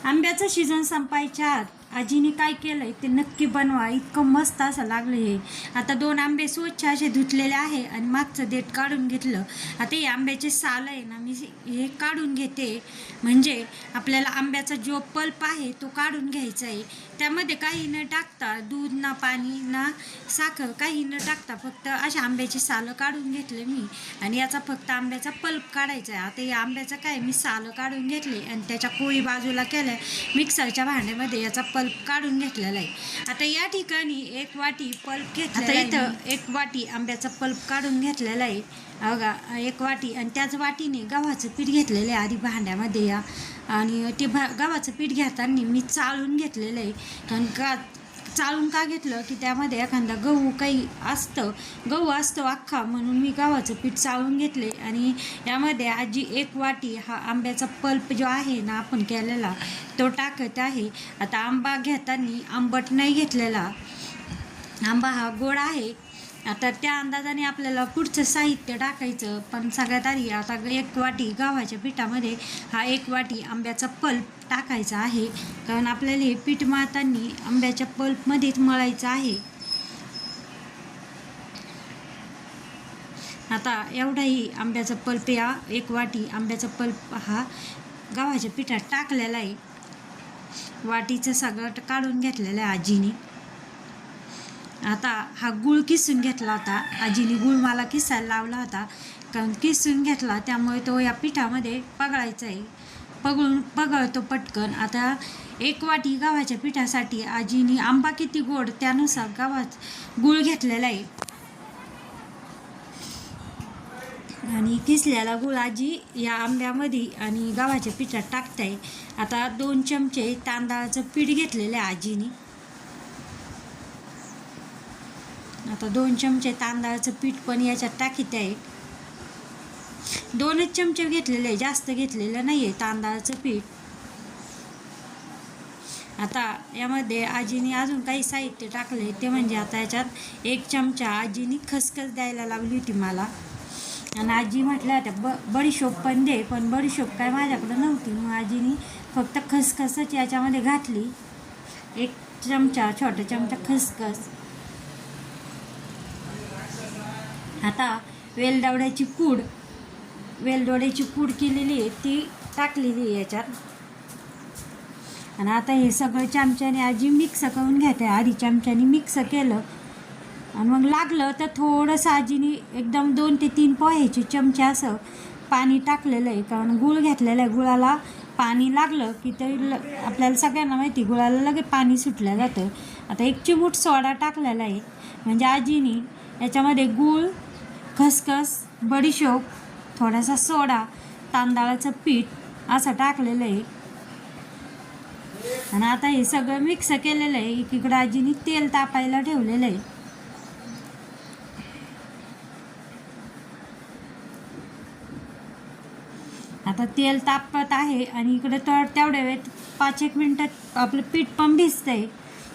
आंब्याचं सीझन संपायच्या आत आजीने काय केलंय ते नक्की बनवा. इतकं मस्त असं लागलं हे. आता 2 आंबे स्वच्छ असे धुतलेले आहे आणि मागचं देठ काढून घेतलं. आता हे आंब्याचे साल आहे ना, मी हे काढून घेते. म्हणजे आपल्याला आंब्याचा जो पल्प आहे तो काढून घ्यायचा आहे. त्यामध्ये काही न टाकता, दूध ना पाणी ना साखर काही न टाकता फक्त अशा आंब्याची सालं काढून घेतले मी. आणि याचा फक्त आंब्याचा पल्प काढायचा आहे. आता या आंब्याचं काय मी सालं काढून घेतले आणि त्याच्या कोळी बाजूला केल्या. मिक्सरच्या भांड्यामध्ये याचा पल्प काढून घेतलेला आहे. आता या ठिकाणी 1 वाटी पल्प घेतला. आता इथं 1 वाटी आंब्याचा पल्प काढून घेतलेला आहे. बघा 1 वाटी. आणि त्याच वाटीने गव्हाचं पीठ घेतलेलं आहे आधी भांड्यामध्ये या. आणि ते गव्हाचं पीठ घेताना मी चाळून घेतलेलं आहे. कारण चाळून का घेतलं की त्यामध्ये एखादा गहू काही असतं, गहू असतो अख्खा, म्हणून मी गव्हाचं पीठ चाळून घेतले. आणि यामध्ये आजी 1 वाटी हा आंब्याचा पल्प जो आहे ना आपण केलेला तो टाकत आहे. आता आंबा घेताना आंबट नाही घेतलेला, आंबा हा गोड आहे. आता त्या अंदाजाने आपल्याला पुढचं साहित्य टाकायचं. पण सगळ्यात आधी आता 1 वाटी गव्हाच्या पिठामध्ये हा 1 वाटी आंब्याचा पल्प टाकायचा आहे. कारण आपल्याला हे पीठ मळताना आंब्याच्या पल्पमध्येच मळायचं आहे. आता एवढाही आंब्याचा पल्प, या 1 वाटी आंब्याचा पल्प हा गव्हाच्या पिठात टाकलेला आहे. वाटीचं सगळं काढून घेतलेलं आहे आजीने. आता हा गूळ किसून घेतला होता आजीने. गूळ मला किसायला लावला होता, कारण किसून घेतला त्यामुळे तो या पिठामध्ये पगळायचा आहे. पगळतो पटकन. आता 1 वाटी गव्हाच्या पिठासाठी आजीने आंबा किती गोड त्यानुसार गूळ घेतलेला आहे. आणि किसलेला गूळ आजी या आंब्यामध्ये आणि गव्हाच्या पिठात टाकताय. आता 2 चमचे तांदळाचं पीठ घेतलेलं आहे आजीने. आता 2 चमचे तांदळाचं पीठ पण याच्यात टाकीत आहे. 2च चमचे घेतलेले आहे, जास्त घेतलेलं नाही आहे तांदळाचं पीठ. आता यामध्ये आजीने अजून काही साहित्य टाकले, ते म्हणजे आता याच्यात 1 चमचा आजीने खसखस द्यायला लावली होती मला. आणि आजी म्हटल्या होत्या बडीशोप पण दे, पण बडीशोप काय माझ्याकडं नव्हती. मग आजीने फक्त खसखसच याच्यामध्ये घातली. 1 चमचा, छोटा चमचा खसखस. आता वेलदोड्याची पूड केलेली आहे ती टाकलेली आहे याच्यात. आणि आता हे सगळं चमच्याने आजी मिक्स करून घेते. आधी चमच्याने मिक्स केलं आणि मग लागलं तर थोडंसं आजीने एकदम 2 ते 3 पोह्याचे चमचे असं पाणी टाकलेलं आहे. कारण गूळ घेतलेलं आहे, गुळाला पाणी लागलं की ते आपल्याला सगळ्यांना माहिती गुळाला लगेच पाणी सुटलं जातं. आता 1 चिमूट सोडा टाकलेला आहे. म्हणजे आजीने याच्यामध्ये गूळ, खसखस, बडीशोप, थोडासा सोडा, तांदळाचं पीठ असं टाकलेलं आहे. आणि आता हे सगळं मिक्स केलेलं आहे. एकीकडे आजीने तेल तापायला ठेवलेलं आहे. आता तेल तापत आहे आणि इकडे तेवढ्या वेळेत 5-1 मिनटात आपलं पीठ पण भिजतंय.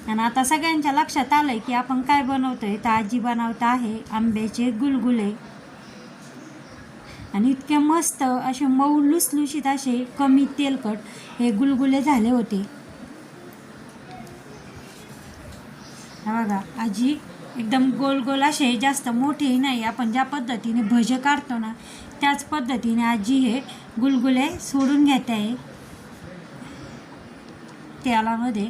आणि आता सगळ्यांच्या लक्षात आलंय की आपण काय बनवतोय. तर आजी बनवत आहे आंब्याचे गुलगुले. आणि इतके मस्त असे मऊ लुसलुशीत असे कमी तेलकट हे गुलगुले झाले होते. बघा आजी एकदम गोल गोल असे, जास्त मोठेही नाही. आपण ज्या पद्धतीने भजे काढतो ना त्याच पद्धतीने आजी हे गुलगुले सोडून घेत आहे तेलामध्ये.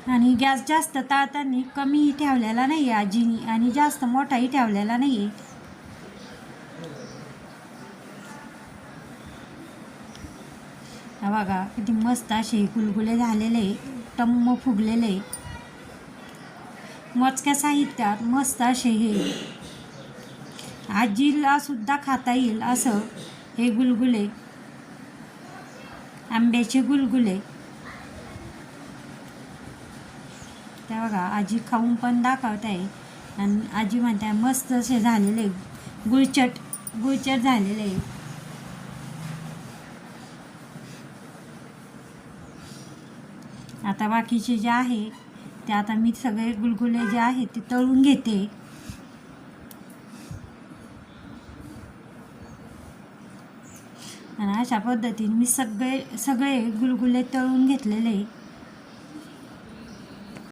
आणि गॅस जास्त ताळताना कमीही ठेवलेला नाही आहे आजीनी आणि जास्त मोठाही ठेवलेला नाही आहे. बघा किती मस्त असे गुलगुले झालेले, टम्म फुगलेले, मोजक्या साहित्यात मस्त असे हे आजीला सुद्धा खाता येईल असं हे गुलगुले, आंब्याचे गुलगुले. त्या बघा आजी खाऊन पण दाखवत आहे. आणि आजी म्हणते मस्त असे झालेले गुळचट झालेले. आता बाकीचे जे आहे ते आता मी सगळे गुलगुले जे आहेत ते तळून घेते. आणि अशा पद्धतीने मी सगळे गुलगुले तळून घेतलेले आहे.